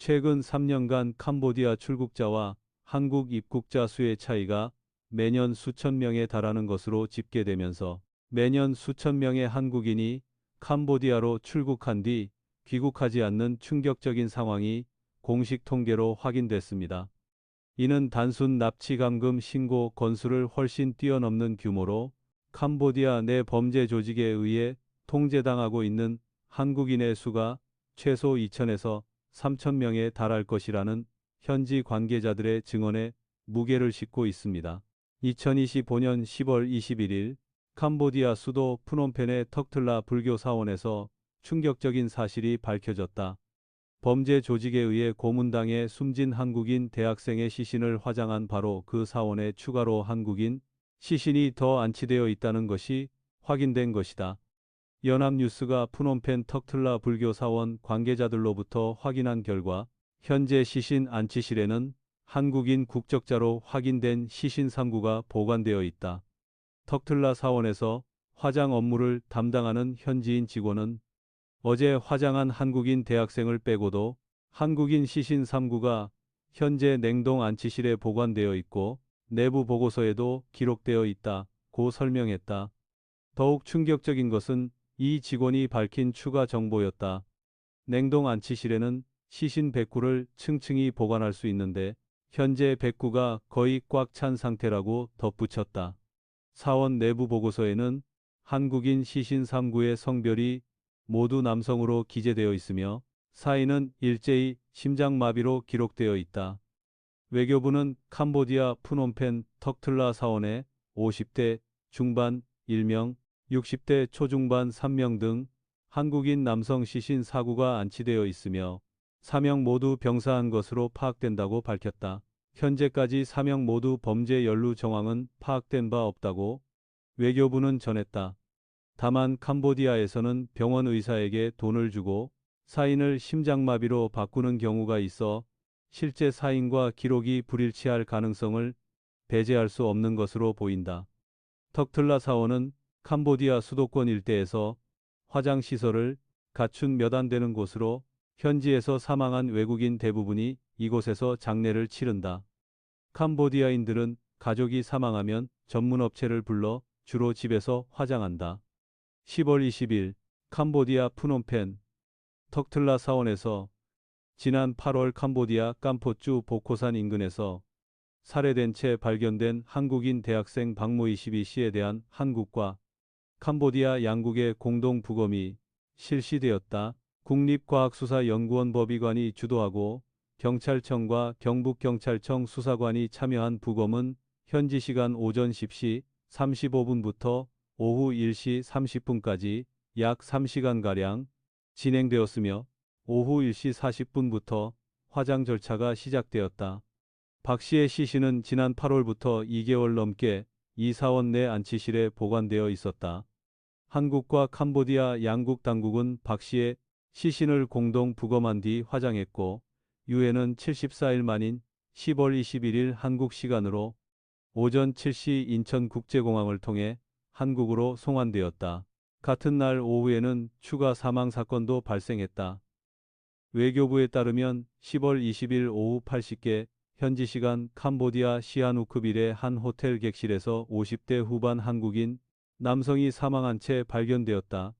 최근 3년간 캄보디아 출국자와 한국 입국자 수의 차이가 매년 수천 명에 달하는 것으로 집계되면서 매년 수천 명의 한국인이 캄보디아로 출국한 뒤 귀국하지 않는 충격적인 상황이 공식 통계로 확인됐습니다. 이는 단순 납치 감금 신고 건수를 훨씬 뛰어넘는 규모로 캄보디아 내 범죄 조직에 의해 통제당하고 있는 한국인의 수가 최소 2천에서 3천 명에 달할 것이라는 현지 관계자들의 증언에 무게를 싣고 있습니다. 2025년 10월 21일 캄보디아 수도 프놈펜의 턱틀라 불교 사원에서 충격적인 사실이 밝혀졌다. 범죄 조직에 의해 고문당해 숨진 한국인 대학생의 시신을 화장한 바로 그 사원에 추가로 한국인 시신이 더 안치되어 있다는 것이 확인된 것이다. 연합뉴스가 푸놈펜 턱틀라 불교 사원 관계자들로부터 확인한 결과 현재 시신 안치실에는 한국인 국적자로 확인된 시신 3구가 보관되어 있다. 턱틀라 사원에서 화장 업무를 담당하는 현지인 직원은 어제 화장한 한국인 대학생을 빼고도 한국인 시신 3구가 현재 냉동 안치실에 보관되어 있고 내부 보고서에도 기록되어 있다고 설명했다. 더욱 충격적인 것은 이 직원이 밝힌 추가 정보였다. 냉동 안치실에는 시신 100구를 층층이 보관할 수 있는데 현재 100구가 거의 꽉 찬 상태라고 덧붙였다. 사원 내부 보고서에는 한국인 시신 3구의 성별이 모두 남성으로 기재되어 있으며 사인은 일제히 심장마비로 기록되어 있다. 외교부는 캄보디아 푸놈펜 턱틀라 사원에 50대 중반 1명, 60대 초중반 3명 등 한국인 남성 시신 4구가 안치되어 있으며 4명 모두 병사한 것으로 파악된다고 밝혔다. 현재까지 4명 모두 범죄 연루 정황은 파악된 바 없다고 외교부는 전했다. 다만 캄보디아에서는 병원 의사에게 돈을 주고 사인을 심장마비로 바꾸는 경우가 있어 실제 사인과 기록이 불일치할 가능성을 배제할 수 없는 것으로 보인다. 턱틀라 사원은 캄보디아 수도권 일대에서 화장시설을 갖춘 몇 안 되는 곳으로 현지에서 사망한 외국인 대부분이 이곳에서 장례를 치른다. 캄보디아인들은 가족이 사망하면 전문업체를 불러 주로 집에서 화장한다. 10월 20일 캄보디아 푸놈펜 턱틀라 사원에서 지난 8월 캄보디아 깜포쭈 보코산 인근에서 살해된 채 발견된 한국인 대학생 박모 22씨에 대한 한국과 캄보디아 양국의 공동 부검이 실시되었다. 국립과학수사연구원 법의관이 주도하고 경찰청과 경북경찰청 수사관이 참여한 부검은 현지 시간 오전 10시 35분부터 오후 1시 30분까지 약 3시간가량 진행되었으며 오후 1시 40분부터 화장 절차가 시작되었다. 박 씨의 시신은 지난 8월부터 2개월 넘게 이 사원 내 안치실에 보관되어 있었다. 한국과 캄보디아 양국 당국은 박 씨의 시신을 공동 부검한 뒤 화장했고 유해는 74일 만인 10월 21일 한국 시간으로 오전 7시 인천국제공항을 통해 한국으로 송환되었다. 같은 날 오후에는 추가 사망 사건도 발생했다. 외교부에 따르면 10월 20일 오후 8시께 현지 시간 캄보디아 시아누크빌의 한 호텔 객실에서 50대 후반 한국인 남성이 사망한 채 발견되었다.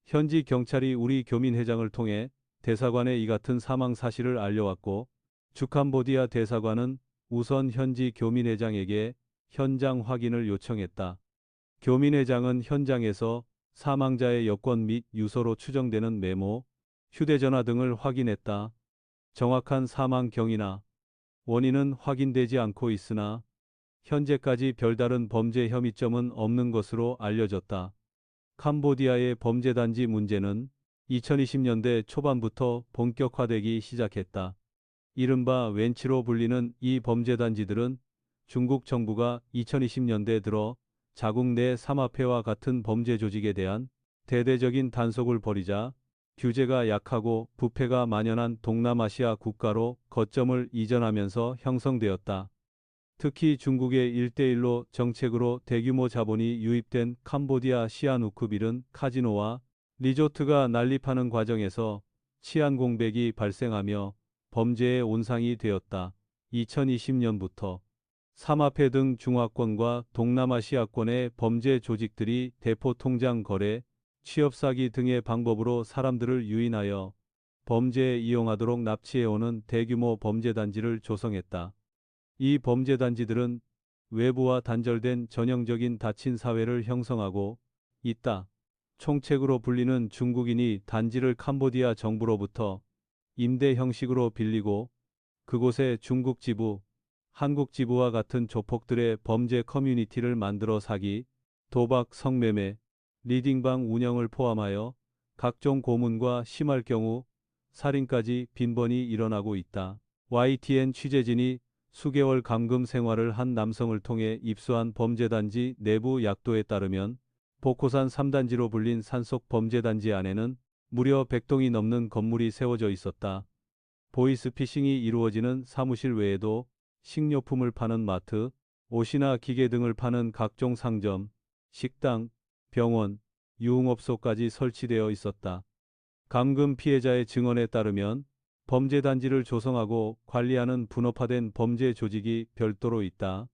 현지 경찰이 우리 교민회장을 통해 대사관에 이 같은 사망 사실을 알려왔고 주캄보디아 대사관은 우선 현지 교민회장에게 현장 확인을 요청했다. 교민회장은 현장에서 사망자의 여권 및 유서로 추정되는 메모, 휴대전화 등을 확인했다. 정확한 사망 경위나 원인은 확인되지 않고 있으나 현재까지 별다른 범죄 혐의점은 없는 것으로 알려졌다. 캄보디아의 범죄단지 문제는 2020년대 초반부터 본격화되기 시작했다. 이른바 웬치로 불리는 이 범죄단지들은 중국 정부가 2020년대 들어 자국 내 삼합회와 같은 범죄 조직에 대한 대대적인 단속을 벌이자 규제가 약하고 부패가 만연한 동남아시아 국가로 거점을 이전하면서 형성되었다. 특히 중국의 1대1로 정책으로 대규모 자본이 유입된 캄보디아 시아누크빌은 카지노와 리조트가 난립하는 과정에서 치안 공백이 발생하며 범죄의 온상이 되었다. 2020년부터 삼합회 등 중화권과 동남아시아권의 범죄 조직들이 대포 통장 거래, 취업 사기 등의 방법으로 사람들을 유인하여 범죄에 이용하도록 납치해오는 대규모 범죄단지를 조성했다. 이 범죄단지들은 외부와 단절된 전형적인 닫힌 사회를 형성하고 있다. 총책으로 불리는 중국인이 단지를 캄보디아 정부로부터 임대 형식으로 빌리고 그곳에 중국 지부, 한국 지부와 같은 조폭들의 범죄 커뮤니티를 만들어 사기, 도박, 성매매, 리딩방 운영을 포함하여 각종 고문과 심할 경우 살인까지 빈번히 일어나고 있다. YTN 취재진이 수개월 감금 생활을 한 남성을 통해 입수한 범죄단지 내부 약도에 따르면 복호산 3단지로 불린 산속 범죄단지 안에는 무려 100동이 넘는 건물이 세워져 있었다. 보이스피싱이 이루어지는 사무실 외에도 식료품을 파는 마트, 옷이나 기계 등을 파는 각종 상점, 식당, 병원, 유흥업소까지 설치되어 있었다. 감금 피해자의 증언에 따르면 범죄단지를 조성하고 관리하는 분업화된 범죄 조직이 별도로 있다.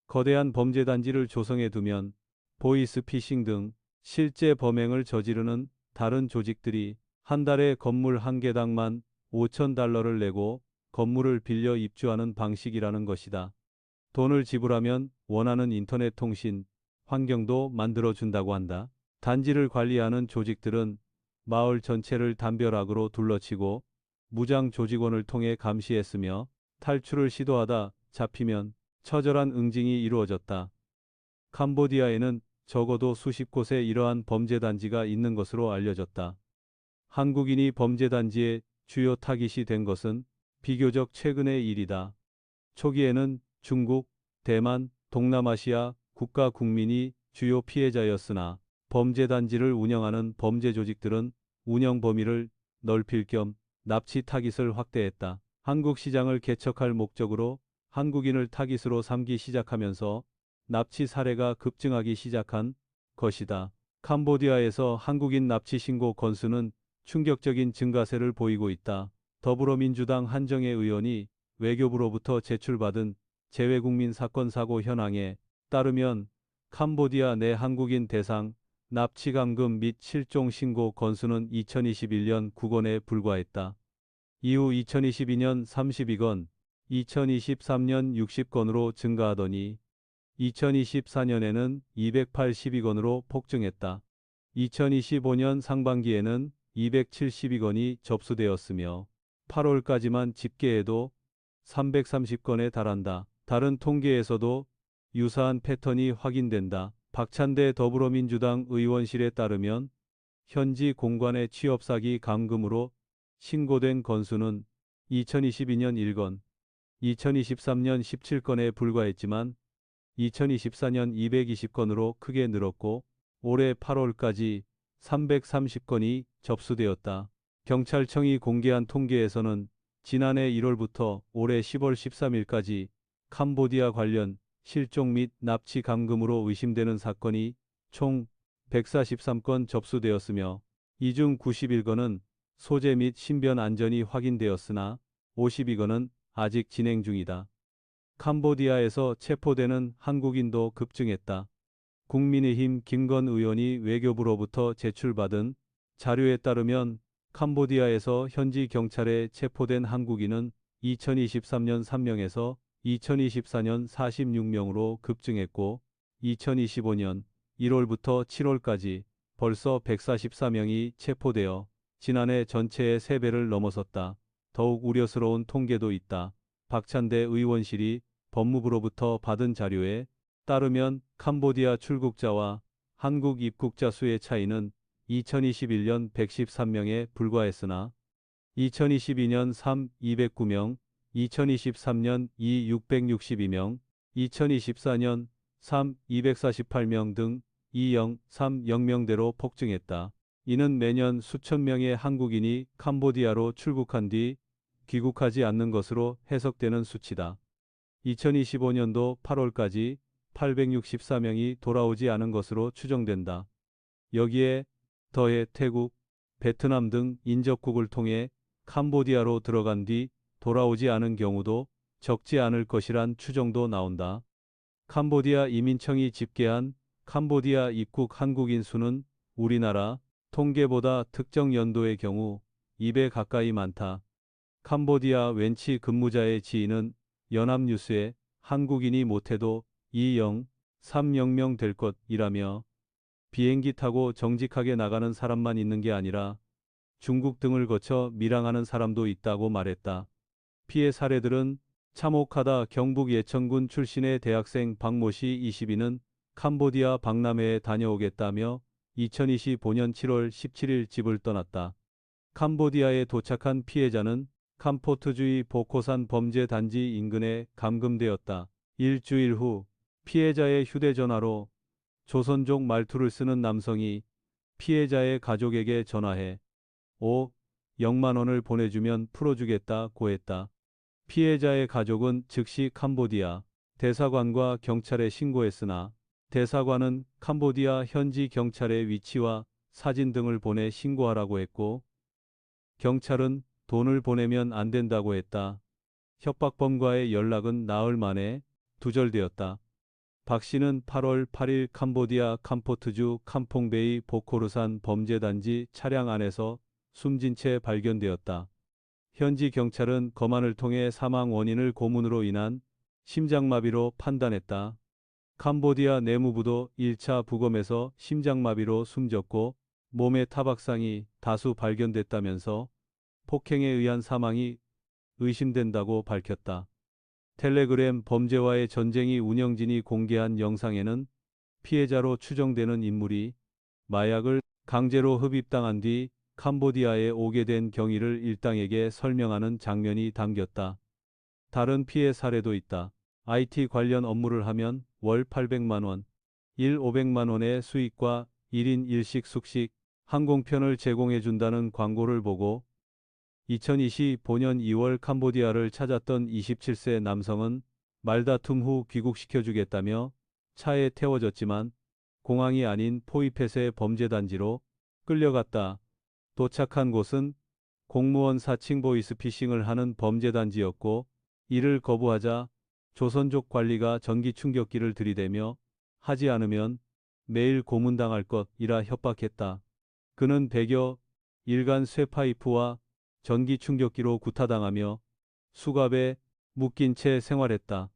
거대한 범죄단지를 조성해 두면 보이스피싱 등 실제 범행을 저지르는 다른 조직들이 한 달에 건물 한 개당만 $5,000를 내고 건물을 빌려 입주하는 방식이라는 것이다. 돈을 지불하면 원하는 인터넷 통신, 환경도 만들어준다고 한다. 단지를 관리하는 조직들은 마을 전체를 담벼락으로 둘러치고 무장 조직원을 통해 감시했으며 탈출을 시도하다 잡히면 처절한 응징이 이루어졌다. 캄보디아에는 적어도 수십 곳에 이러한 범죄단지가 있는 것으로 알려졌다. 한국인이 범죄단지의 주요 타깃이 된 것은 비교적 최근의 일이다. 초기에는 중국, 대만, 동남아시아 국가 국민이 주요 피해자였으나 범죄단지를 운영하는 범죄 조직들은 운영 범위를 넓힐 겸 납치 타깃을 확대했다. 한국 시장을 개척할 목적으로 한국인을 타깃으로 삼기 시작하면서 납치 사례가 급증하기 시작한 것이다. 캄보디아에서 한국인 납치 신고 건수는 충격적인 증가세를 보이고 있다. 더불어민주당 한정혜 의원이 외교부로부터 제출받은 재외국민 사건 사고 현황에 따르면 캄보디아 내 한국인 대상 납치 감금 및 실종 신고 건수는 2021년 9건에 불과했다. 이후 2022년 32건, 2023년 60건으로 증가하더니 2024년에는 282건으로 폭증했다. 2025년 상반기에는 272건이 접수되었으며 8월까지만 집계해도 330건에 달한다. 다른 통계에서도 유사한 패턴이 확인된다. 박찬대 더불어민주당 의원실에 따르면 현지 공관의 취업사기 감금으로 신고된 건수는 2022년 1건, 2023년 17건에 불과했지만 2024년 220건으로 크게 늘었고 올해 8월까지 330건이 접수되었다. 경찰청이 공개한 통계에서는 지난해 1월부터 올해 10월 13일까지 캄보디아 관련 실종 및 납치 감금으로 의심되는 사건이 총 143건 접수되었으며 이 중 91건은 소재 및 신변 안전이 확인되었으나 52건은 아직 진행 중이다. 캄보디아에서 체포되는 한국인도 급증했다. 국민의힘 김건 의원이 외교부로부터 제출받은 자료에 따르면 캄보디아에서 현지 경찰에 체포된 한국인은 2023년 3명에서 2024년 46명으로 급증했고 2025년 1월부터 7월까지 벌써 144명이 체포되어 지난해 전체의 3배를 넘어섰다. 더욱 우려스러운 통계도 있다. 박찬대 의원실이 법무부로부터 받은 자료에 따르면 캄보디아 출국자와 한국 입국자 수의 차이는 2021년 113명에 불과했으나 2022년 3 209명, 2023년 2 662명, 2024년 3 248명 등 20, 30명대로 폭증했다. 이는 매년 수천 명의 한국인이 캄보디아로 출국한 뒤 귀국하지 않는 것으로 해석되는 수치다. 2025년도 8월까지 864명이 돌아오지 않은 것으로 추정된다. 여기에 더해 태국, 베트남 등 인접국을 통해 캄보디아로 들어간 뒤 돌아오지 않은 경우도 적지 않을 것이란 추정도 나온다. 캄보디아 이민청이 집계한 캄보디아 입국 한국인 수는 우리나라 통계보다 특정 연도의 경우 2배 가까이 많다. 캄보디아 웬치 근무자의 지인은 연합뉴스에 한국인이 못해도 20, 30명 될 것이라며 비행기 타고 정직하게 나가는 사람만 있는 게 아니라 중국 등을 거쳐 밀항하는 사람도 있다고 말했다. 피해 사례들은 참혹하다. 경북 예천군 출신의 대학생 박모 씨 22는 캄보디아 박람회에 다녀오겠다며 2025년 7월 17일 집을 떠났다. 캄보디아에 도착한 피해자는 캄포트주의 보코산 범죄 단지 인근에 감금되었다. 일주일 후 피해자의 휴대전화로 조선족 말투를 쓰는 남성이 피해자의 가족에게 전화해 0만 원을 보내주면 풀어주겠다고 했다. 피해자의 가족은 즉시 캄보디아 대사관과 경찰에 신고했으나 대사관은 캄보디아 현지 경찰의 위치와 사진 등을 보내 신고하라고 했고 경찰은 돈을 보내면 안 된다고 했다. 협박범과의 연락은 나흘 만에 두절되었다. 박 씨는 8월 8일 캄보디아 캄포트주 캄퐁베이 보코르산 범죄단지 차량 안에서 숨진 채 발견되었다. 현지 경찰은 검안을 통해 사망 원인을 고문으로 인한 심장마비로 판단했다. 캄보디아 내무부도 1차 부검에서 심장마비로 숨졌고 몸에 타박상이 다수 발견됐다면서 폭행에 의한 사망이 의심된다고 밝혔다. 텔레그램 범죄와의 전쟁이 운영진이 공개한 영상에는 피해자로 추정되는 인물이 마약을 강제로 흡입당한 뒤 캄보디아에 오게 된 경위를 일당에게 설명하는 장면이 담겼다. 다른 피해 사례도 있다. IT 관련 업무를 하면 월 800만 원, 일 500만 원의 수익과 1인 1식 숙식, 항공편을 제공해 준다는 광고를 보고 2025년 2월 캄보디아를 찾았던 27세 남성은 말다툼 후 귀국시켜주겠다며 차에 태워졌지만 공항이 아닌 포이펫의 범죄단지로 끌려갔다. 도착한 곳은 공무원 사칭 보이스피싱을 하는 범죄단지였고 이를 거부하자 조선족 관리가 전기 충격기를 들이대며 하지 않으면 매일 고문당할 것이라 협박했다. 그는 100여 일간 쇠파이프와 전기 충격기로 구타당하며 수갑에 묶인 채 생활했다.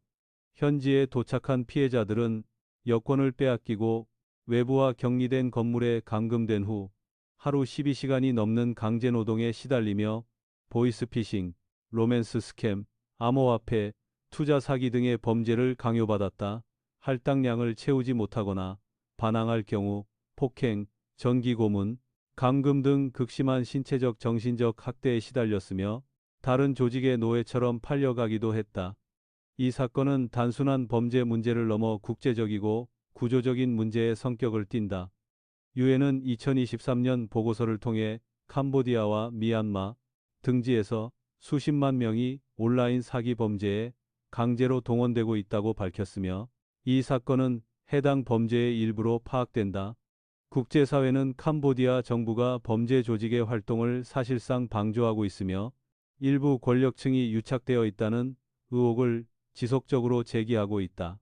현지에 도착한 피해자들은 여권을 빼앗기고 외부와 격리된 건물에 감금된 후 하루 12시간이 넘는 강제노동에 시달리며 보이스피싱, 로맨스 스캠, 암호화폐, 투자 사기 등의 범죄를 강요받았다. 할당량을 채우지 못하거나 반항할 경우 폭행, 전기고문, 감금 등 극심한 신체적 정신적 학대에 시달렸으며 다른 조직의 노예처럼 팔려가기도 했다. 이 사건은 단순한 범죄 문제를 넘어 국제적이고 구조적인 문제의 성격을 띈다. 유엔은 2023년 보고서를 통해 캄보디아와 미얀마 등지에서 수십만 명이 온라인 사기 범죄에 강제로 동원되고 있다고 밝혔으며 이 사건은 해당 범죄의 일부로 파악된다. 국제사회는 캄보디아 정부가 범죄 조직의 활동을 사실상 방조하고 있으며 일부 권력층이 유착되어 있다는 의혹을 지속적으로 제기하고 있다.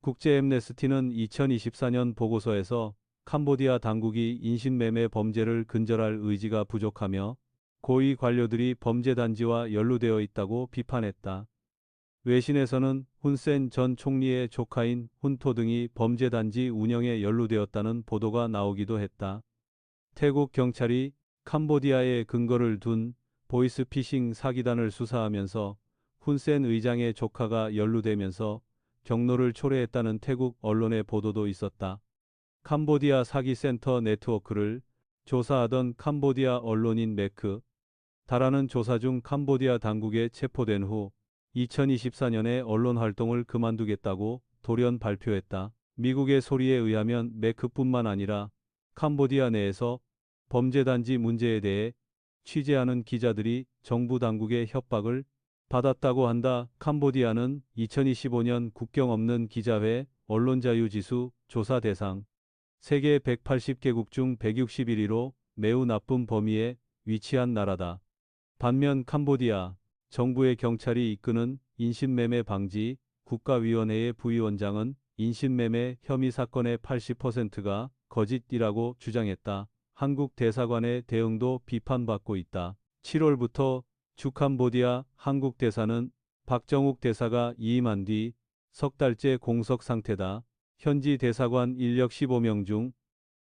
국제 앰네스티는 2024년 보고서에서 캄보디아 당국이 인신매매 범죄를 근절할 의지가 부족하며 고위 관료들이 범죄 단지와 연루되어 있다고 비판했다. 외신에서는 훈센 전 총리의 조카인 훈토 등이 범죄 단지 운영에 연루되었다는 보도가 나오기도 했다. 태국 경찰이 캄보디아에 근거를 둔 보이스피싱 사기단을 수사하면서 훈센 의장의 조카가 연루되면서 경로를 초래했다는 태국 언론의 보도도 있었다. 캄보디아 사기센터 네트워크를 조사하던 캄보디아 언론인 매크 다라는 조사 중 캄보디아 당국에 체포된 후 2024년에 언론 활동을 그만두겠다고 돌연 발표했다. 미국의 소리에 의하면 매크뿐만 아니라 캄보디아 내에서 범죄단지 문제에 대해 취재하는 기자들이 정부 당국의 협박을 받았다고 한다. 캄보디아는 2025년 국경 없는 기자회 언론자유지수 조사 대상 세계 180개국 중 161위로 매우 나쁜 범위에 위치한 나라다. 반면 캄보디아 정부의 경찰이 이끄는 인신매매 방지 국가위원회의 부위원장은 인신매매 혐의 사건의 80%가 거짓이라고 주장했다. 한국 대사관의 대응도 비판받고 있다. 7월부터 주캄보디아 한국 대사는 박정욱 대사가 이임한 뒤 석 달째 공석 상태다. 현지 대사관 인력 15명 중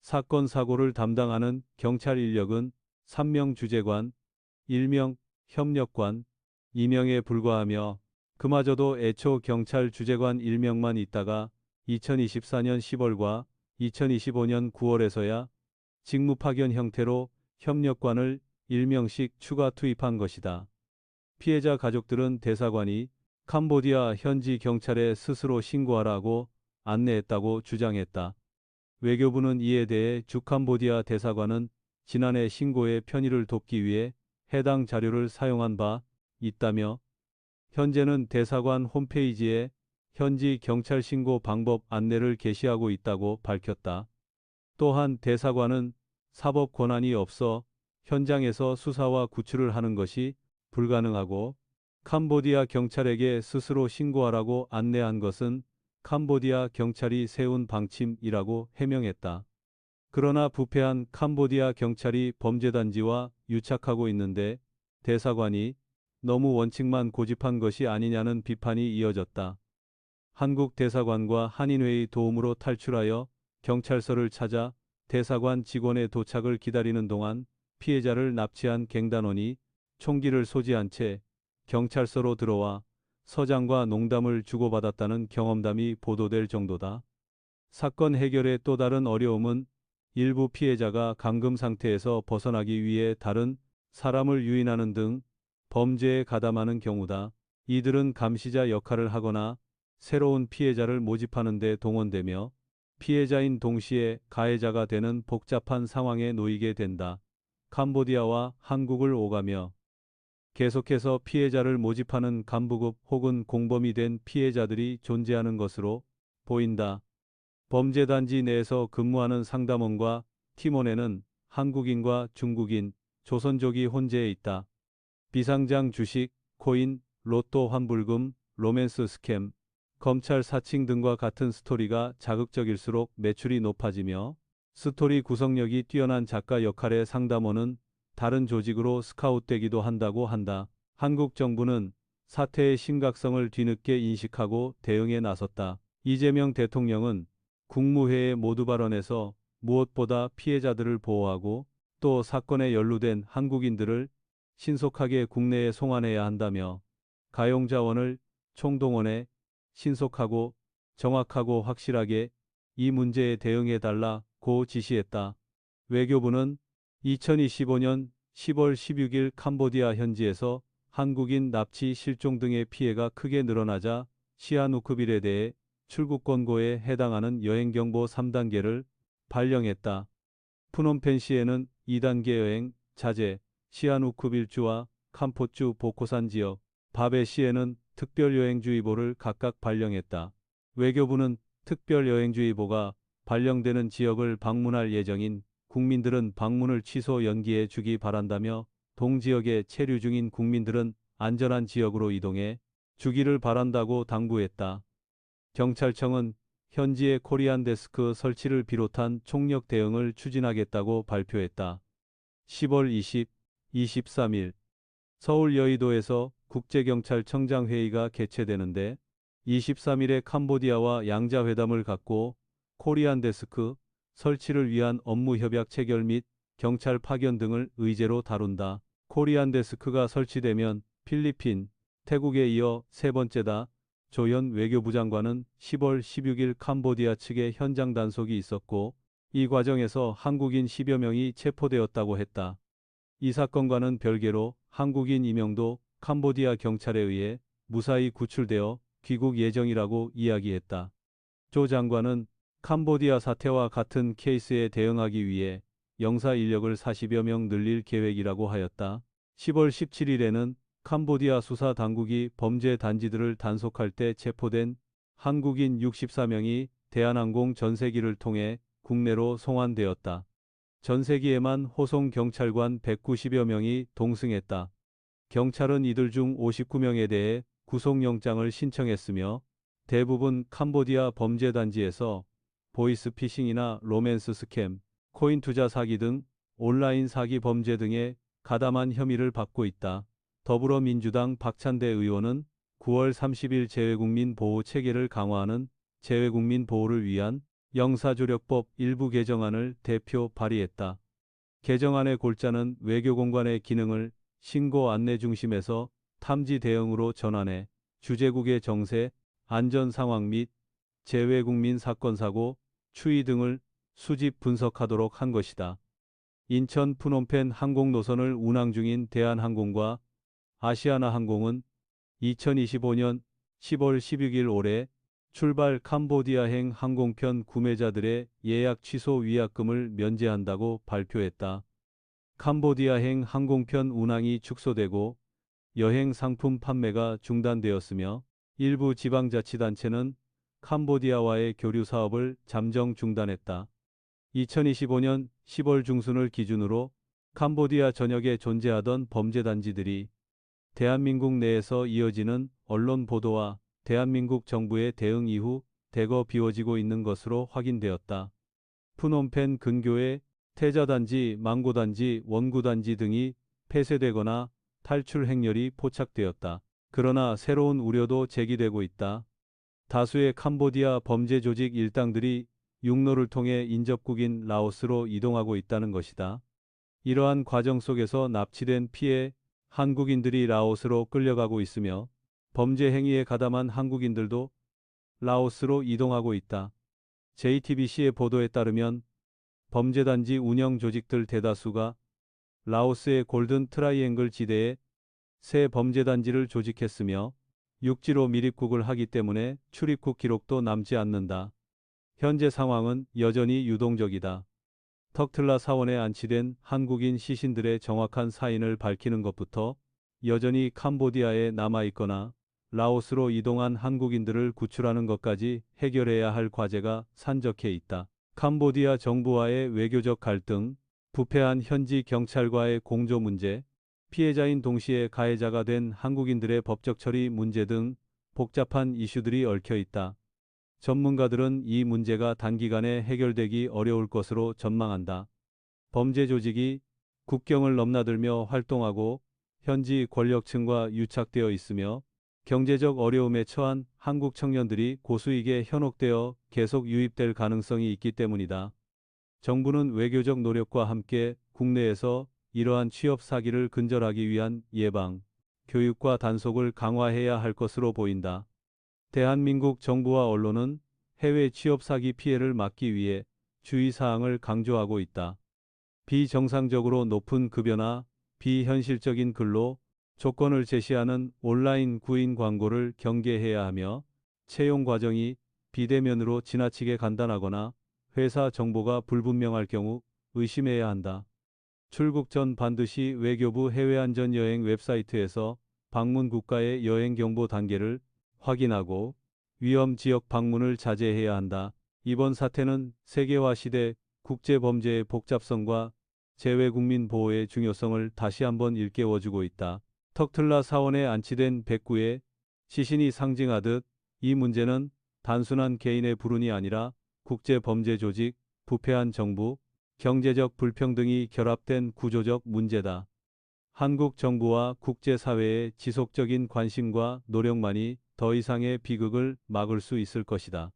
사건 사고를 담당하는 경찰 인력은 3명 주재관, 1명 협력관, 2명에 불과하며 그마저도 애초 경찰 주재관 1명만 있다가 2024년 10월과 2025년 9월에서야 직무 파견 형태로 협력관을 1명씩 추가 투입한 것이다. 피해자 가족들은 대사관이 캄보디아 현지 경찰에 스스로 신고하라고 안내했다고 주장했다. 외교부는 이에 대해 주캄보디아 대사관은 지난해 신고의 편의를 돕기 위해 해당 자료를 사용한 바 있다며 현재는 대사관 홈페이지에 현지 경찰 신고 방법 안내를 게시하고 있다고 밝혔다. 또한 대사관은 사법 권한이 없어 현장에서 수사와 구출을 하는 것이 불가능하고 캄보디아 경찰에게 스스로 신고하라고 안내한 것은 캄보디아 경찰이 세운 방침이라고 해명했다. 그러나 부패한 캄보디아 경찰이 범죄단지와 유착하고 있는데 대사관이 너무 원칙만 고집한 것이 아니냐는 비판이 이어졌다. 한국 대사관과 한인회의 도움으로 탈출하여 경찰서를 찾아 대사관 직원의 도착을 기다리는 동안 피해자를 납치한 갱단원이 총기를 소지한 채 경찰서로 들어와 서장과 농담을 주고받았다는 경험담이 보도될 정도다. 사건 해결의 또 다른 어려움은 일부 피해자가 감금 상태에서 벗어나기 위해 다른 사람을 유인하는 등 범죄에 가담하는 경우다. 이들은 감시자 역할을 하거나 새로운 피해자를 모집하는 데 동원되며 피해자인 동시에 가해자가 되는 복잡한 상황에 놓이게 된다. 캄보디아와 한국을 오가며 계속해서 피해자를 모집하는 간부급 혹은 공범이 된 피해자들이 존재하는 것으로 보인다. 범죄단지 내에서 근무하는 상담원과 팀원에는 한국인과 중국인, 조선족이 혼재해 있다. 비상장 주식, 코인, 로또 환불금, 로맨스 스캠, 검찰 사칭 등과 같은 스토리가 자극적일수록 매출이 높아지며 스토리 구성력이 뛰어난 작가 역할의 상담원은 다른 조직으로 스카웃되기도 한다고 한다. 한국 정부는 사태의 심각성을 뒤늦게 인식하고 대응에 나섰다. 이재명 대통령은 국무회의 모두 발언에서 무엇보다 피해자들을 보호하고 또 사건에 연루된 한국인들을 신속하게 국내에 송환해야 한다며 가용자원을 총동원해 신속하고 정확하고 확실하게 이 문제에 대응해 달라고 지시했다. 외교부는 2025년 10월 16일 캄보디아 현지에서 한국인 납치 실종 등의 피해가 크게 늘어나자 시아누크빌에 대해 출국 권고에 해당하는 여행경보 3단계를 발령했다. 푸놈펜시에는 2단계 여행 자제, 시아누크빌주와 캄포주 보코산 지역, 바베시에는 특별여행주의보를 각각 발령했다. 외교부는 특별여행주의보가 발령되는 지역을 방문할 예정인 국민들은 방문을 취소 연기해 주기 바란다며 동지역에 체류 중인 국민들은 안전한 지역으로 이동해 주기를 바란다고 당부했다. 경찰청은 현지의 코리안 데스크 설치를 비롯한 총력 대응을 추진하겠다고 발표했다. 10월 23일 서울 여의도에서 국제경찰청장 회의가 개최되는데 23일에 캄보디아와 양자회담을 갖고 코리안 데스크 설치를 위한 업무 협약 체결 및 경찰 파견 등을 의제로 다룬다. 코리안 데스크가 설치되면 필리핀, 태국에 이어 세 번째다. 조현 외교부 장관은 10월 16일 캄보디아 측에 현장 단속이 있었고 이 과정에서 한국인 10여 명이 체포되었다고 했다. 이 사건과는 별개로 한국인 2명도 캄보디아 경찰에 의해 무사히 구출되어 귀국 예정이라고 이야기했다. 조 장관은 캄보디아 사태와 같은 케이스에 대응하기 위해 영사 인력을 40여 명 늘릴 계획이라고 하였다. 10월 17일에는 캄보디아 수사 당국이 범죄 단지들을 단속할 때 체포된 한국인 64명이 대한항공 전세기를 통해 국내로 송환되었다. 전세기에만 호송 경찰관 190여 명이 동승했다. 경찰은 이들 중 59명에 대해 구속영장을 신청했으며 대부분 캄보디아 범죄단지에서 보이스피싱이나 로맨스 스캠, 코인 투자 사기 등 온라인 사기 범죄 등의 가담한 혐의를 받고 있다. 더불어민주당 박찬대 의원은 9월 30일 재외국민 보호 체계를 강화하는 재외국민 보호를 위한 영사조력법 일부 개정안을 대표 발의했다. 개정안의 골자는 외교공관의 기능을 신고 안내 중심에서 탐지 대응으로 전환해 주재국의 정세, 안전 상황 및 재외국민 사건 사고, 추이 등을 수집 분석하도록 한 것이다. 인천 프놈펜 항공 노선을 운항 중인 대한항공과 아시아나항공은 2025년 10월 16일 올해 출발 캄보디아행 항공편 구매자들의 예약 취소 위약금을 면제한다고 발표했다. 캄보디아행 항공편 운항이 축소되고 여행 상품 판매가 중단되었으며 일부 지방자치단체는 캄보디아와의 교류 사업을 잠정 중단했다. 2025년 10월 중순을 기준으로 캄보디아 전역에 존재하던 범죄단지들이 대한민국 내에서 이어지는 언론 보도와 대한민국 정부의 대응 이후 대거 비워지고 있는 것으로 확인되었다. 푸놈펜 근교의 태자단지, 망고단지, 원구단지 등이 폐쇄되거나 탈출 행렬이 포착되었다. 그러나 새로운 우려도 제기되고 있다. 다수의 캄보디아 범죄 조직 일당들이 육로를 통해 인접국인 라오스로 이동하고 있다는 것이다. 이러한 과정 속에서 납치된 피해 한국인들이 라오스로 끌려가고 있으며 범죄 행위에 가담한 한국인들도 라오스로 이동하고 있다. JTBC의 보도에 따르면 범죄단지 운영 조직들 대다수가 라오스의 골든 트라이앵글 지대에 새 범죄단지를 조직했으며 육지로 밀입국을 하기 때문에 출입국 기록도 남지 않는다. 현재 상황은 여전히 유동적이다. 턱틀라 사원에 안치된 한국인 시신들의 정확한 사인을 밝히는 것부터 여전히 캄보디아에 남아있거나 라오스로 이동한 한국인들을 구출하는 것까지 해결해야 할 과제가 산적해 있다. 캄보디아 정부와의 외교적 갈등, 부패한 현지 경찰과의 공조 문제, 피해자인 동시에 가해자가 된 한국인들의 법적 처리 문제 등 복잡한 이슈들이 얽혀 있다. 전문가들은 이 문제가 단기간에 해결되기 어려울 것으로 전망한다. 범죄 조직이 국경을 넘나들며 활동하고 현지 권력층과 유착되어 있으며 경제적 어려움에 처한 한국 청년들이 고수익에 현혹되어 계속 유입될 가능성이 있기 때문이다. 정부는 외교적 노력과 함께 국내에서 이러한 취업 사기를 근절하기 위한 예방, 교육과 단속을 강화해야 할 것으로 보인다. 대한민국 정부와 언론은 해외 취업 사기 피해를 막기 위해 주의사항을 강조하고 있다. 비정상적으로 높은 급여나 비현실적인 근로 조건을 제시하는 온라인 구인 광고를 경계해야 하며 채용 과정이 비대면으로 지나치게 간단하거나 회사 정보가 불분명할 경우 의심해야 한다. 출국 전 반드시 외교부 해외안전여행 웹사이트에서 방문 국가의 여행 경보 단계를 확인하고 위험 지역 방문을 자제해야 한다. 이번 사태는 세계화 시대 국제범죄의 복잡성과 재외국민 보호의 중요성을 다시 한번 일깨워주고 있다. 턱틀라 사원에 안치된 백구의 시신이 상징하듯 이 문제는 단순한 개인의 불운이 아니라 국제범죄 조직, 부패한 정부, 경제적 불평등이 결합된 구조적 문제다. 한국 정부와 국제사회의 지속적인 관심과 노력만이 더 이상의 비극을 막을 수 있을 것이다.